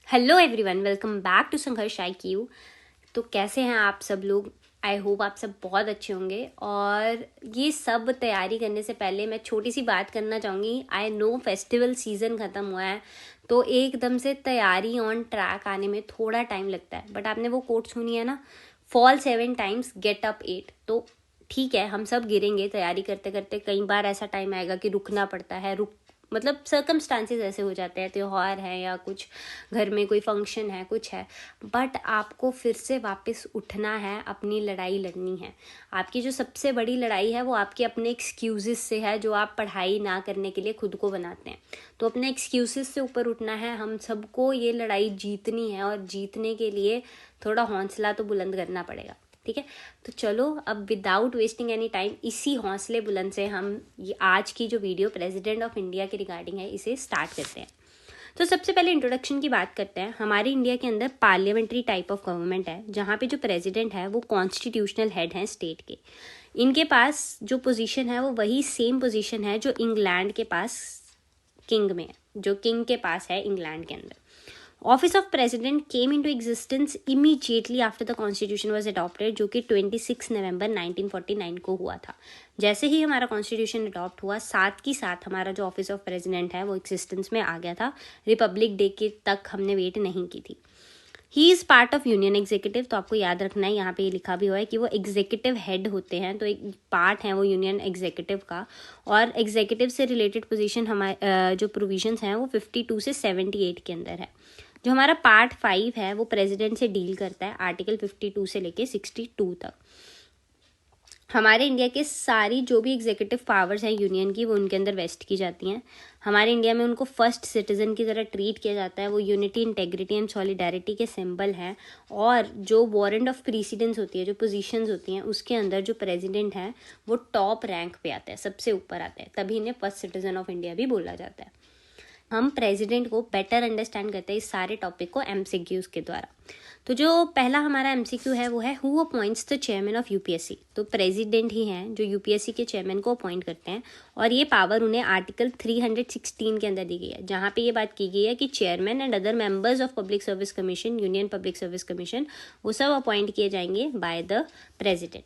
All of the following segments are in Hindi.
Hello everyone, welcome back to Sangharsh IQ। तो कैसे हैं आप सब लोग? आई होप आप सब बहुत अच्छे होंगे। और ये सब तैयारी करने से पहले मैं छोटी सी बात करना चाहूँगी। आई नो फेस्टिवल सीज़न ख़त्म हुआ है तो एकदम से तैयारी ऑन ट्रैक आने में थोड़ा टाइम लगता है। बट आपने वो कोट सुनी है ना, फॉल 7 times गेट अप 8। तो ठीक है, हम सब गिरेंगे तैयारी करते करते। कई बार ऐसा टाइम आएगा कि रुकना पड़ता है, मतलब सर्कमस्टांसेस ऐसे हो जाते हैं, त्यौहार है या कुछ घर में कोई फंक्शन है, कुछ है। बट आपको फिर से वापस उठना है, अपनी लड़ाई लड़नी है। आपकी जो सबसे बड़ी लड़ाई है वो आपके अपने एक्सक्यूज़ेस से है, जो आप पढ़ाई ना करने के लिए खुद को बनाते हैं। तो अपने एक्सक्यूज़ेस से ऊपर उठना है। हम सबको ये लड़ाई जीतनी है और जीतने के लिए थोड़ा हौसला तो बुलंद करना पड़ेगा। ठीक है, तो चलो अब विदाउट वेस्टिंग एनी टाइम इसी हौसले बुलंद से हम ये आज की जो वीडियो प्रेसिडेंट ऑफ इंडिया के रिगार्डिंग है इसे स्टार्ट करते हैं। तो सबसे पहले इंट्रोडक्शन की बात करते हैं। हमारे इंडिया के अंदर पार्लियामेंट्री टाइप ऑफ गवर्नमेंट है, जहाँ पे जो प्रेसिडेंट है वो कॉन्स्टिट्यूशनल हेड हैं स्टेट के। इनके पास जो पोजीशन है वो वही सेम पोजीशन है जो इंग्लैंड के पास किंग में है, जो किंग के पास है इंग्लैंड के अंदर। Office of president came into existence immediately after the constitution was adopted, जो कि 26 नवंबर 1949 को हुआ था। जैसे ही हमारा कॉन्स्टिट्यूशन अडॉप्ट हुआ, साथ ही साथ हमारा जो ऑफिस ऑफ प्रेसिडेंट है वो एग्जिस्टेंस में आ गया था। रिपब्लिक डे के तक हमने वेट नहीं की थी। He is part of union executive. तो आपको याद रखना है, यहाँ पे ये लिखा भी हुआ है कि वो एग्जीक्यूटिव हेड होते हैं, तो एक पार्ट है वो यूनियन एग्जीक्यूटिव का। और एग्जीक्यूटिव से रिलेटेड पोजीशन हमारे जो प्रोविजंस हैं वो 52 से 78 के अंदर है। जो हमारा पार्ट 5 है वो प्रेसिडेंट से डील करता है, आर्टिकल 52 से लेके 62 तक। हमारे इंडिया के सारी जो भी एग्जीक्यूटिव पावर्स हैं यूनियन की, वो उनके अंदर वेस्ट की जाती हैं। हमारे इंडिया में उनको फर्स्ट सिटीजन की तरह ट्रीट किया जाता है। वो यूनिटी, इंटेग्रिटी एंड सॉलिडारिटी के सिंबल हैं। और जो वारंट ऑफ प्रेसिडेंस होती है, जो पोजीशंस होती हैं, उसके अंदर जो प्रेसिडेंट है वो टॉप रैंक पे आता है, सबसे ऊपर आता है। तभी इन्हें फर्स्ट सिटीजन ऑफ इंडिया भी बोला जाता है। हम प्रेसिडेंट को बेटर अंडरस्टैंड करते हैं इस सारे टॉपिक को MCQs के द्वारा। तो जो पहला हमारा MCQ है वो है who appoints the chairman of UPSC। तो प्रेसिडेंट ही हैं जो UPSC के चेयरमैन को अपॉइंट करते हैं, और ये पावर उन्हें आर्टिकल 316 के अंदर दी गई है, जहाँ पे ये बात की गई है कि chairman and other members of public service commission, union public service commission, वो सब अपॉइंट किए जाएंगे by the president.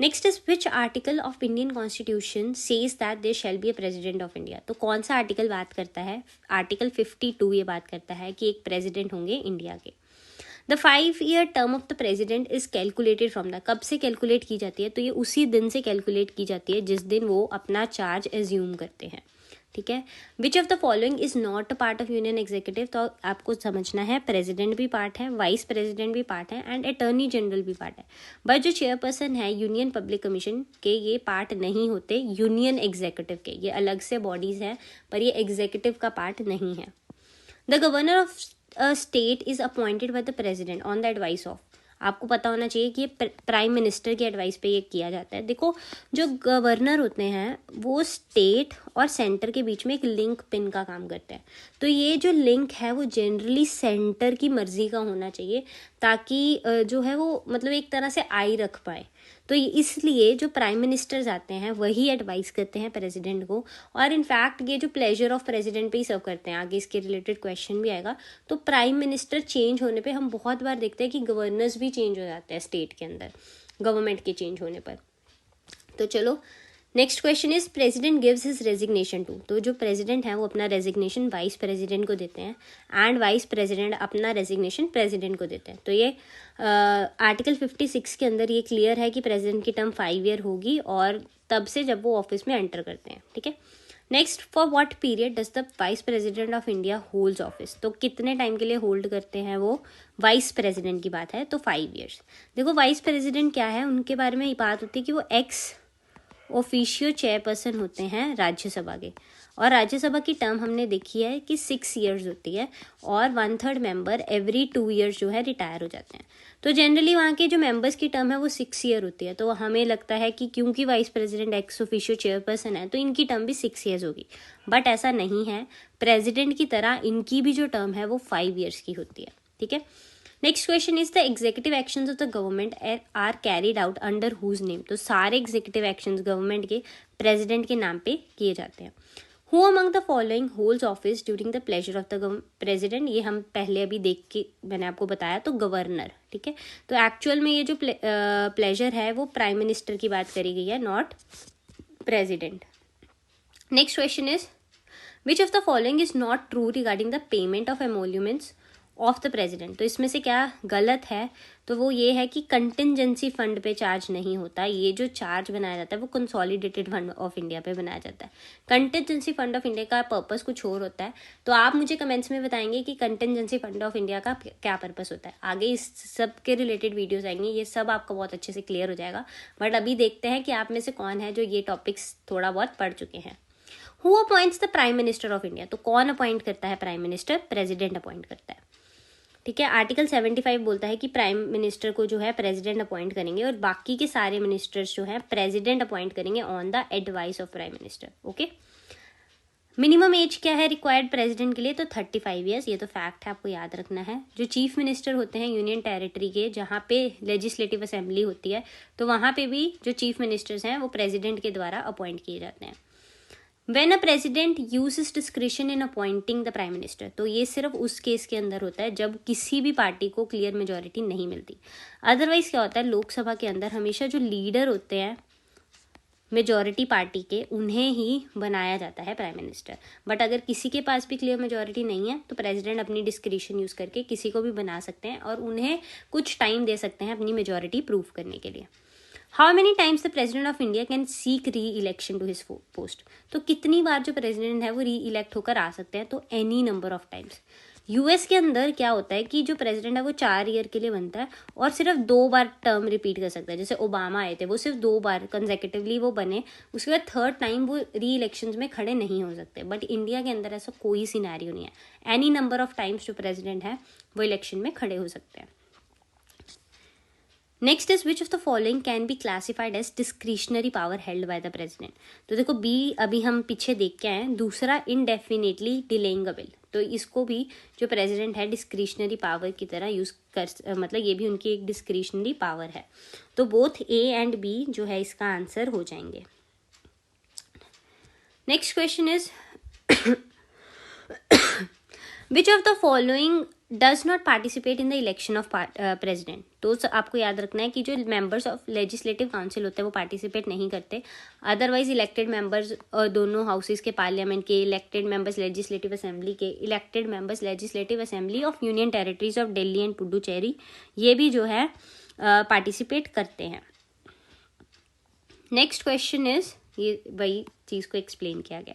Next is which article of Indian constitution says that there shall be a president of India. तो कौन सा आर्टिकल बात करता है? आर्टिकल 52 ये बात करता है कि एक प्रेसिडेंट होंगे इंडिया के। The 5-year term of the president is calculated from the, कब से कैलकुलेट की जाती है? तो ये उसी दिन से कैलकुलेट की जाती है जिस दिन वो अपना चार्ज एज्यूम करते हैं। ठीक है, which of the following is not a part of union executive. तो आपको समझना है, प्रेसिडेंट भी पार्ट है, वाइस प्रेसिडेंट भी पार्ट है, एंड अटॉर्नी जनरल भी पार्ट है। बट जो चेयरपर्सन है यूनियन पब्लिक कमीशन के, ये पार्ट नहीं होते यूनियन एग्जीक्यूटिव के। ये अलग से बॉडीज हैं, पर ये एग्जीक्यूटिव का पार्ट नहीं है। The governor of state is appointed by the president on the advice of. आपको पता होना चाहिए कि ये प्राइम मिनिस्टर की एडवाइस पे ये किया जाता है। देखो, जो गवर्नर होते हैं वो स्टेट और सेंटर के बीच में एक लिंक पिन का काम करते हैं। तो ये जो लिंक है वो जनरली सेंटर की मर्जी का होना चाहिए, ताकि जो है वो मतलब एक तरह से आई रख पाए। तो इसलिए जो प्राइम मिनिस्टर्स आते हैं वही एडवाइस करते हैं प्रेसिडेंट को, और इनफैक्ट ये जो प्लेजर ऑफ प्रेसिडेंट पे ही सर्व करते हैं। आगे इसके रिलेटेड क्वेश्चन भी आएगा। तो प्राइम मिनिस्टर चेंज होने पे हम बहुत बार देखते हैं कि गवर्नर्स भी चेंज हो जाते हैं स्टेट के अंदर, गवर्नमेंट के चेंज होने पर। तो चलो, next question is president gives his resignation to. तो जो प्रेसिडेंट है वो अपना रेजिग्नेशन वाइस प्रेसिडेंट को देते हैं, एंड वाइस प्रेसिडेंट अपना रेजिग्नेशन प्रेसिडेंट को देते हैं। तो ये आर्टिकल 56 के अंदर ये क्लियर है कि प्रेसिडेंट की टर्म 5 year होगी, और तब से जब वो ऑफिस में एंटर करते हैं। ठीक है, next, for what period does the vice president of India holds office. तो कितने टाइम के लिए होल्ड करते हैं वो? वाइस प्रेसिडेंट की बात है तो 5 years। देखो, वाइस प्रेसिडेंट क्या है, उनके बारे में ये बात होती है कि वो एक्स ऑफिशियो चेयरपर्सन होते हैं राज्यसभा के। और राज्यसभा की टर्म हमने देखी है कि 6 years होती है, और 1/3 मेंबर एवरी 2 years जो है रिटायर हो जाते हैं। तो जनरली वहाँ के जो मेंबर्स की टर्म है वो 6 year होती है। तो हमें लगता है कि क्योंकि vice president ex officio chairperson है तो इनकी टर्म भी 6 years होगी। बट ऐसा नहीं है, प्रेसिडेंट की तरह इनकी भी जो टर्म है वो 5 years की होती है। ठीक है, next question is the executive actions of the government are carried out under whose name. तो सारे एग्जीक्यूटिव एक्शंस गवर्नमेंट के प्रेसिडेंट के नाम पे किए जाते हैं। Who among the following holds office during the pleasure of the president, ये हम पहले अभी देख के मैंने आपको बताया, तो गवर्नर, ठीक है। तो एक्चुअल में ये जो प्लेजर है वो प्राइम मिनिस्टर की बात करी गई है, not president. Next question is which of the following is not true regarding the payment of emoluments of the president. तो इसमें से क्या गलत है, तो वो ये है कि कंटिजेंसी फंड पे चार्ज नहीं होता। ये जो चार्ज बनाया जाता है वो कंसोलिडेटेड फंड ऑफ इंडिया पे बनाया जाता है। कंटिजेंसी फंड ऑफ इंडिया का पर्पस कुछ और होता है। तो आप मुझे कमेंट्स में बताएंगे कि कंटिजेंसी फंड ऑफ इंडिया का क्या पर्पस होता है। आगे इस सब के रिलेटेड वीडियोज आएंगे, ये सब आपको बहुत अच्छे से क्लियर हो जाएगा। बट अभी देखते हैं कि आप में से कौन है जो ये टॉपिक्स थोड़ा बहुत पढ़ चुके हैं। Who appoints the prime minister of India. तो कौन अपॉइंट करता है प्राइम मिनिस्टर? प्रेसिडेंट अपॉइंट करता है, ठीक है। आर्टिकल 75 बोलता है कि प्राइम मिनिस्टर को जो है प्रेसिडेंट अपॉइंट करेंगे और बाकी के सारे मिनिस्टर्स जो हैं प्रेसिडेंट अपॉइंट करेंगे on the advice of prime minister, okay. Minimum age क्या है रिक्वायर्ड प्रेसिडेंट के लिए? तो 35 ईयर्स, ये तो फैक्ट है, आपको याद रखना है। जो चीफ मिनिस्टर होते हैं यूनियन टेरिटरी के, जहाँ पे लेजिस्लेटिव असेंबली होती है, तो वहाँ पे भी जो चीफ मिनिस्टर्स हैं वो प्रेसिडेंट के द्वारा अपॉइंट किए जाते हैं। When a president uses discretion in appointing the prime minister, तो ये सिर्फ उस केस के अंदर होता है जब किसी भी पार्टी को क्लियर मेजोरिटी नहीं मिलती। अदरवाइज क्या होता है, लोकसभा के अंदर हमेशा जो लीडर होते हैं मेजोरिटी पार्टी के, उन्हें ही बनाया जाता है प्राइम मिनिस्टर। बट अगर किसी के पास भी क्लियर मेजोरिटी नहीं है तो प्रेसिडेंट अपनी डिस्क्रिशन यूज़ करके किसी को भी बना सकते हैं और उन्हें कुछ टाइम दे सकते हैं अपनी मेजोरिटी प्रूव करने के लिए। How many times the president of India can seek re election to his post. तो कितनी बार जो प्रेसिडेंट है वो री इलेक्ट होकर आ सकते हैं? तो any number of times. US के अंदर क्या होता है कि जो प्रेसिडेंट है वो 4 ईयर के लिए बनता है और सिर्फ 2 बार टर्म रिपीट कर सकता है। जैसे ओबामा आए थे, वो सिर्फ 2 बार कंसेक्यूटिवली वो बने, उसके बाद थर्ड टाइम वो री इलेक्शन में खड़े नहीं हो सकते। बट इंडिया के अंदर ऐसा कोई सिनेरियो नहीं है। एनी नंबर ऑफ टाइम्स जो प्रेसिडेंट है वो इलेक्शन में खड़े हो सकते हैं। Next is which of the following can be classified as discretionary power held by the president. तो देखो बी अभी हम पीछे देख के आए। दूसरा इनडेफिनेटली डिलेइंग अ बिल, तो इसको भी जो प्रेसिडेंट है डिस्क्रिशनरी पावर की तरह यूज कर, मतलब ये भी उनकी एक डिस्क्रिशनरी पावर है। तो बोथ ए एंड बी जो है इसका आंसर हो जाएंगे। Next question is which of the following does not participate in the election of president. तो आपको याद रखना है कि जो मेंबर्स ऑफ लेजिस्लेटिव काउंसिल होते हैं वो पार्टिसिपेट नहीं करते। अदरवाइज इलेक्टेड मेंबर्स दोनों हाउसेस के, पार्लियामेंट के, इलेक्टेड मेंबर्स लेजिस्लेटिव असेंबली के, elected members legislative assembly of union territories of Delhi and Puducherry, ये भी जो है पार्टिसिपेट करते हैं। नेक्स्ट क्वेश्चन इज, ये वही चीज़ को एक्सप्लेन किया गया।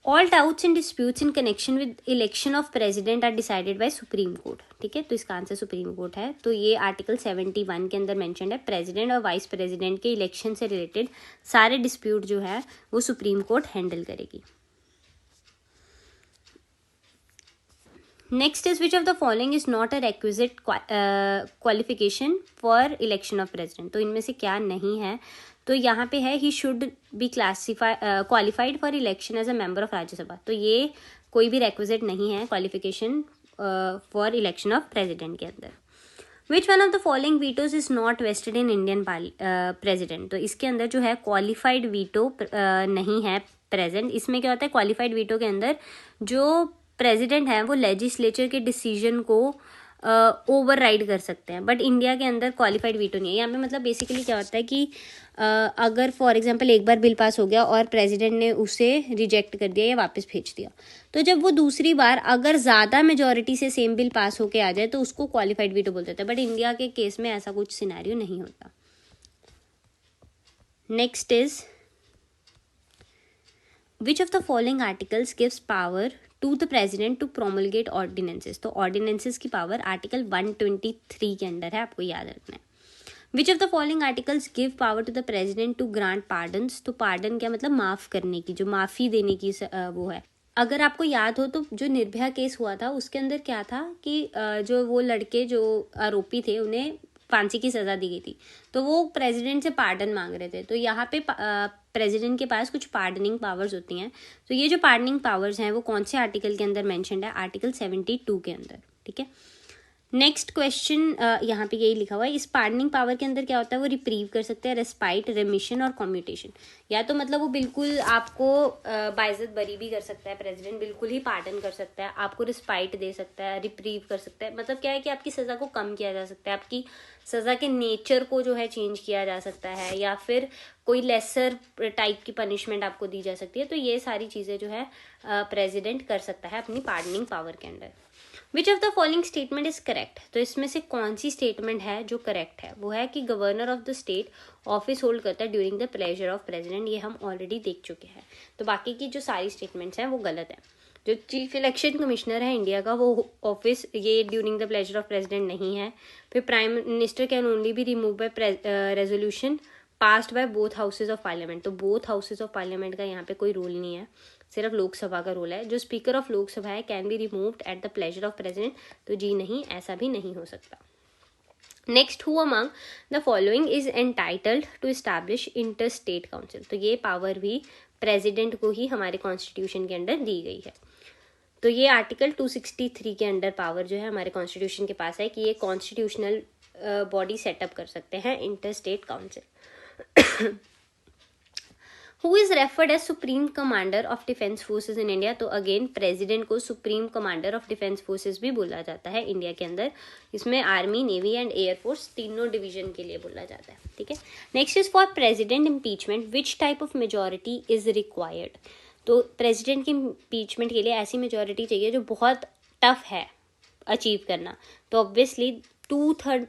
All doubts and disputes in connection with election of president are decided by Supreme Court, ठीक है। तो इसका आंसर सुप्रीम कोर्ट है। तो ये आर्टिकल 71 के अंदर मेंशन्ड है। प्रेसिडेंट और वाइस प्रेसिडेंट के इलेक्शन से रिलेटेड सारे डिस्प्यूट जो है वो सुप्रीम कोर्ट हैंडल करेगी। Next is which of the following is not a requisite qualification for election of president. तो इनमें से क्या नहीं है? तो यहाँ पे है he should be qualified for election as a member of Rajya Sabha. तो ये कोई भी रेक्विजिट नहीं है qualification for election of president के अंदर। Which one of the following vetoes is not vested in Indian president. तो इसके अंदर जो है क्वालिफाइड वीटो नहीं है प्रेजेंट। इसमें क्या होता है, क्वालिफाइड वीटो के अंदर जो प्रेसिडेंट है वो लेजिस्लेचर के डिसीजन को ओवर राइड कर सकते हैं। बट इंडिया के अंदर क्वालिफाइड वीटो नहीं है। यहाँ पे मतलब बेसिकली क्या होता है कि अगर फॉर एग्जांपल एक बार बिल पास हो गया और प्रेसिडेंट ने उसे रिजेक्ट कर दिया या वापस भेज दिया, तो जब वो दूसरी बार अगर ज़्यादा मेजोरिटी से सेम बिल पास होके आ जाए तो उसको क्वालिफाइड वीटो बोलते थे। बट इंडिया के केस में ऐसा कुछ सिनेरियो नहीं होता। Next is which of the following articles gives power to the president to promulgate ordinances. तो ऑर्डिनेंसेस की पावर आर्टिकल 123 के अंदर है, आपको याद रखना है। Which of the following articles give power to the president to grant pardons. तो पार्डन क्या मतलब, माफ करने की, जो माफी देने की वो है। अगर आपको याद हो तो जो निर्भया केस हुआ था उसके अंदर क्या था कि जो वो लड़के जो आरोपी थे उन्हें फांसी की सजा दी गई थी, तो वो प्रेसिडेंट से पार्डन मांग रहे थे। तो यहाँ पे प्रेसिडेंट के पास कुछ पार्डनिंग पावर्स होती हैं। तो ये जो पार्डनिंग पावर्स हैं वो कौन से आर्टिकल के अंदर मेंशन्ड है? आर्टिकल 72 के अंदर, ठीक है। नेक्स्ट क्वेश्चन यहाँ पे यही लिखा हुआ है, इस पार्डनिंग पावर के अंदर क्या होता है, वो रिप्रीव कर सकते हैं, रेस्पाइट, रेमिशन और कम्यूटेशन। या तो मतलब वो बिल्कुल आपको बाइज्जत बरी भी कर सकता है, प्रेसिडेंट बिल्कुल ही पार्डन कर सकता है, आपको रिस्पाइट दे सकता है, रिप्रीव कर सकता है, मतलब क्या है कि आपकी सज़ा को कम किया जा सकता है, आपकी सज़ा के नेचर को जो है चेंज किया जा सकता है, या फिर कोई लेसर टाइप की पनिशमेंट आपको दी जा सकती है। तो ये सारी चीज़ें जो है प्रेसिडेंट कर सकता है अपनी पार्डनिंग पावर के अंदर। विच of the following statement is correct, तो इसमें से कौन सी स्टेटमेंट है जो करेक्ट है, वो है कि governor of the state office hold करता है during the pleasure of president, ये हम ऑलरेडी देख चुके हैं। तो बाकी की जो सारी स्टेटमेंट्स हैं वो गलत है। जो चीफ इलेक्शन कमिश्नर है इंडिया का, वो ऑफिस ये during the pleasure of president नहीं है। फिर prime minister can only be remove by resolution passed by both houses of parliament, तो बोथ हाउसेज ऑफ पार्लियामेंट का यहाँ पे कोई रूल नहीं है, सिर्फ लोकसभा का रूल है। जो स्पीकर ऑफ लोकसभा है can be removed at the pleasure of president, तो जी नहीं, ऐसा भी नहीं हो सकता। Next, who among the following is entitled to establish inter state council, तो ये पावर भी प्रेसिडेंट को ही हमारे कॉन्स्टिट्यूशन के अंदर दी गई है। तो ये आर्टिकल 263 के अंडर पावर जो है हमारे कॉन्स्टिट्यूशन के पास है कि ये कॉन्स्टिट्यूशनल बॉडी सेटअप कर सकते हैं, inter state council. Who is referred as supreme commander of defence forces in India, तो अगेन प्रेसिडेंट को supreme commander of defence forces भी बोला जाता है इंडिया के अंदर। इसमें आर्मी, नेवी एंड एयरफोर्स तीनों डिवीजन के लिए बोला जाता है, ठीक है। Next is for president impeachment which type of majority is required, तो प्रेसिडेंट की इम्पीचमेंट के लिए ऐसी मेजोरिटी चाहिए जो बहुत टफ है अचीव करना, तो ऑब्वियसली 2/3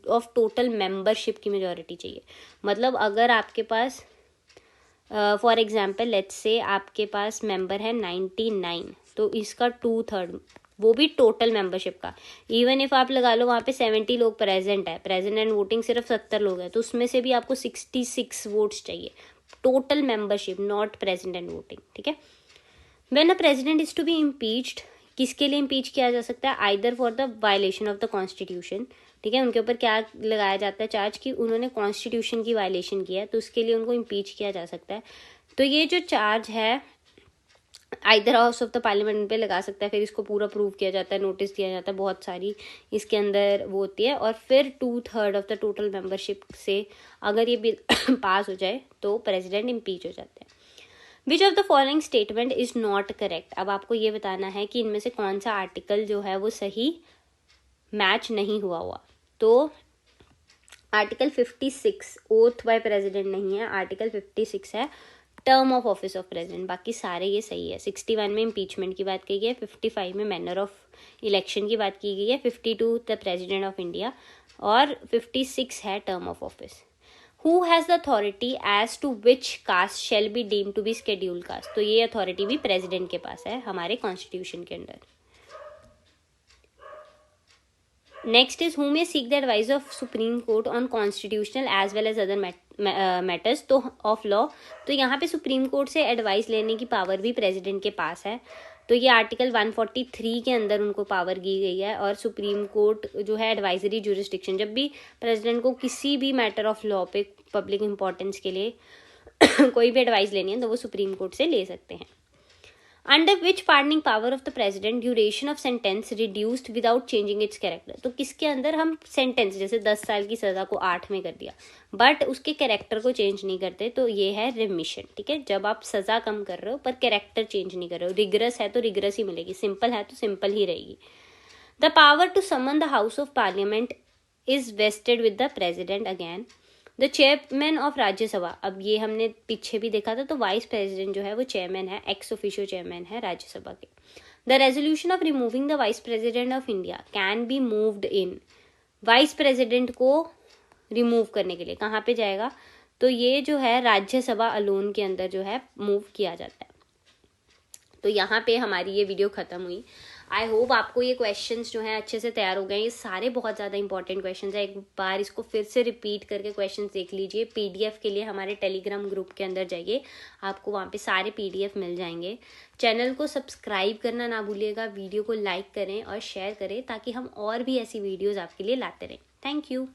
ऑफ टोटल मेंबरशिप की मेजोरिटी चाहिए। मतलब अगर आपके पास फॉर एग्जाम्पल लेट्स से आपके पास मेंबर है 99, तो इसका 2/3, वो भी टोटल मेंबरशिप का, इवन इफ आप लगा लो वहाँ पे 70 लोग प्रेजेंट है, प्रेजेंट एंड वोटिंग सिर्फ 70 लोग हैं, तो उसमें से भी आपको 66 वोट्स चाहिए, total membership, not present and voting, ठीक है। When a president is to be impeached, किसके लिए इम्पीच किया जा सकता है, either for the violation of the constitution, ठीक है, उनके ऊपर क्या लगाया जाता है चार्ज कि उन्होंने कॉन्स्टिट्यूशन की वायलेशन किया है, तो उसके लिए उनको इम्पीच किया जा सकता है। तो ये जो चार्ज है either house of the parliament पे लगा सकता है, फिर इसको पूरा प्रूव किया जाता है, नोटिस दिया जाता है, बहुत सारी इसके अंदर वो होती है, और फिर 2/3 ऑफ द टोटल मेंबरशिप से अगर ये बिल पास हो जाए तो प्रेसिडेंट इम्पीच हो जाते हैं। विच of the following statement is not correct, अब आपको ये बताना है कि इनमें से कौन सा आर्टिकल जो है वो सही मैच नहीं हुआ। तो आर्टिकल 56 ओथ बाय प्रेसिडेंट नहीं है, आर्टिकल 56 है term of office of president, बाकी सारे ये सही है। 61 में इम्पीचमेंट की बात की गई है, 55 में मैनर ऑफ इलेक्शन की बात की गई है, 52 द प्रेसिडेंट ऑफ इंडिया, और 56 है term of office. Who has the authority as to which caste shall be deem to be scheduled caste, तो ये अथॉरिटी भी प्रेसिडेंट के पास है हमारे कॉन्स्टिट्यूशन के अंदर। Next is who may seek the advice of supreme court on constitutional as well as other matters तो ऑफ लॉ, तो यहाँ पे सुप्रीम कोर्ट से एडवाइस लेने की पावर भी प्रेसिडेंट के पास है। तो ये आर्टिकल 143 के अंदर उनको पावर दी गई है, और सुप्रीम कोर्ट जो है एडवाइजरी जुरिस्डिक्शन, जब भी प्रेसिडेंट को किसी भी मैटर ऑफ लॉ पे पब्लिक इंपॉर्टेंस के लिए कोई भी एडवाइस लेनी है तो वो सुप्रीम कोर्ट से ले सकते हैं। Under which pardoning power of the president duration of sentence reduced without changing it's character, तो किसके अंदर हम सेंटेंस जैसे 10 साल की सजा को 8 में कर दिया बट उसके कैरेक्टर को चेंज नहीं करते, तो ये है रिमिशन, ठीक है। जब आप सजा कम कर रहे हो पर कैरेक्टर चेंज नहीं कर रहे हो, रिग्रेस है तो रिग्रेस ही मिलेगी, सिंपल है तो सिंपल ही रहेगी। The power to summon the house of parliament is vested with the president again. The chairman of Rajya Sabha, अब ये हमने पीछे भी देखा था, तो वाइस प्रेसिडेंट जो है वो चेयरमैन है, एक्स ऑफिशियो चेयरमैन है राज्यसभा के। The resolution of removing the vice president of India can be moved in, vice president को रिमूव करने के लिए कहाँ पे जाएगा, तो ये जो है राज्यसभा अलोन के अंदर जो है मूव किया जाता है। तो यहाँ पे हमारी ये वीडियो खत्म हुई। आई होप आपको ये क्वेश्चंस जो हैं अच्छे से तैयार हो गए। ये सारे बहुत ज़्यादा इंपॉर्टेंट क्वेश्चंस हैं, एक बार इसको फिर से रिपीट करके क्वेश्चंस देख लीजिए। पीडीएफ के लिए हमारे टेलीग्राम ग्रुप के अंदर जाइए, आपको वहाँ पे सारे पीडीएफ मिल जाएंगे। चैनल को सब्सक्राइब करना ना भूलिएगा, वीडियो को लाइक करें और शेयर करें ताकि हम और भी ऐसी वीडियोज़ आपके लिए लाते रहें। Thank you.